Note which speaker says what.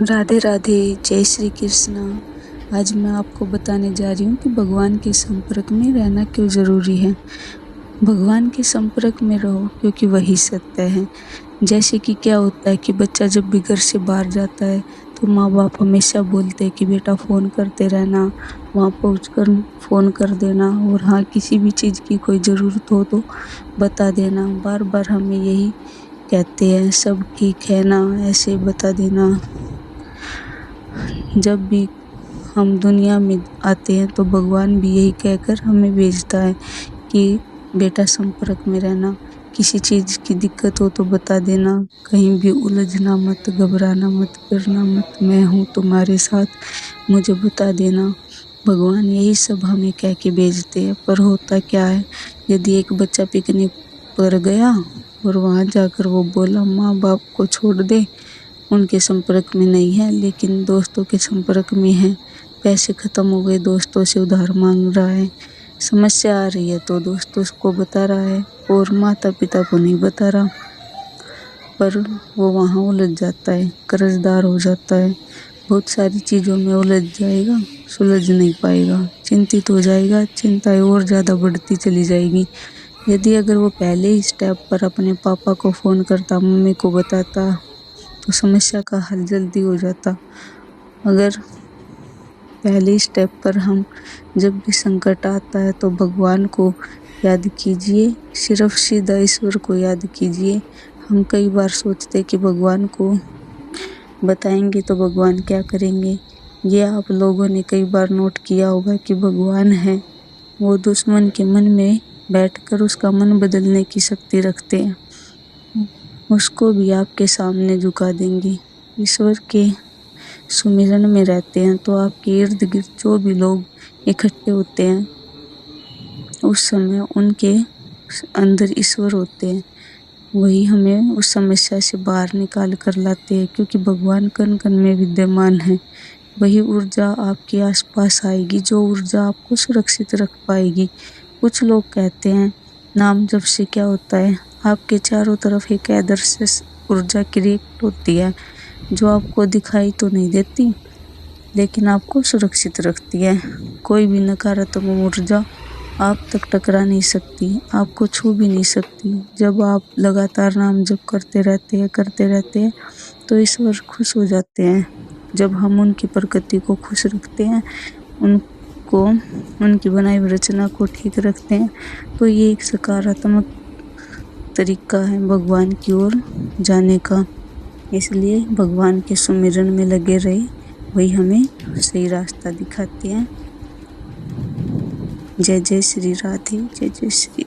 Speaker 1: राधे राधे, जय श्री कृष्ण। आज मैं आपको बताने जा रही हूँ कि भगवान के संपर्क में रहना क्यों ज़रूरी है। भगवान के संपर्क में रहो क्योंकि वही सत्य है। जैसे कि क्या होता है कि बच्चा जब भी घर से बाहर जाता है तो माँ बाप हमेशा बोलते हैं कि बेटा फ़ोन करते रहना, वहाँ पहुँचकर फ़ोन कर देना, और हाँ, किसी भी चीज़ की कोई ज़रूरत हो तो बता देना। बार बार हमें यही कहते हैं, सब ठीक है ना, ऐसे बता देना। जब भी हम दुनिया में आते हैं तो भगवान भी यही कहकर हमें भेजता है कि बेटा संपर्क में रहना, किसी चीज़ की दिक्कत हो तो बता देना, कहीं भी उलझना मत, घबराना मत, डरना मत, मैं हूँ तुम्हारे साथ, मुझे बता देना। भगवान यही सब हमें कह के भेजते हैं। पर होता क्या है, यदि एक बच्चा पिकनिक पर गया और वहाँ जाकर वो बोला माँ बाप को छोड़ दे, उनके संपर्क में नहीं है लेकिन दोस्तों के संपर्क में है, पैसे खत्म हो गए, दोस्तों से उधार मांग रहा है, समस्या आ रही है तो दोस्तों को बता रहा है और माता पिता को नहीं बता रहा, पर वो वहाँ उलझ जाता है, कर्जदार हो जाता है, बहुत सारी चीज़ों में उलझ जाएगा, सुलझ नहीं पाएगा, चिंतित हो जाएगा, चिंताएं और ज़्यादा बढ़ती चली जाएगी। यदि अगर वो पहले ही स्टेप पर अपने पापा को फ़ोन करता, मम्मी को बताता, तो समस्या का हल जल्दी हो जाता। अगर पहले स्टेप पर हम जब भी संकट आता है तो भगवान को याद कीजिए, सिर्फ सीधा ईश्वर को याद कीजिए। हम कई बार सोचते कि भगवान को बताएंगे तो भगवान क्या करेंगे। ये आप लोगों ने कई बार नोट किया होगा कि भगवान है, वो दुश्मन के मन में बैठकर उसका मन बदलने की शक्ति रखते हैं, उसको भी आपके सामने झुका देंगे। ईश्वर के सुमिरन में रहते हैं तो आपके इर्द गिर्द जो भी लोग इकट्ठे होते हैं उस समय उनके अंदर ईश्वर होते हैं, वही हमें उस समस्या से बाहर निकाल कर लाते हैं, क्योंकि भगवान कण कण में विद्यमान है। वही ऊर्जा आपके आसपास आएगी जो ऊर्जा आपको सुरक्षित रख पाएगी। कुछ लोग कहते हैं नाम जप से क्या होता है, आपके चारों तरफ एक आदर्श ऊर्जा क्रिएट होती है जो आपको दिखाई तो नहीं देती लेकिन आपको सुरक्षित रखती है। कोई भी नकारात्मक ऊर्जा आप तक टकरा नहीं सकती, आपको छू भी नहीं सकती। जब आप लगातार नाम जप करते रहते हैं तो ईश्वर खुश हो जाते हैं। जब हम उनकी प्रकृति को खुश रखते हैं, उनको उनकी बनाई हुई रचना को ठीक रखते हैं, तो ये एक सकारात्मक तरीका है भगवान की ओर जाने का। इसलिए भगवान के सुमिरन में लगे रहे, वही हमें सही रास्ता दिखाते हैं। जय जय श्री राधे, जय जय श्री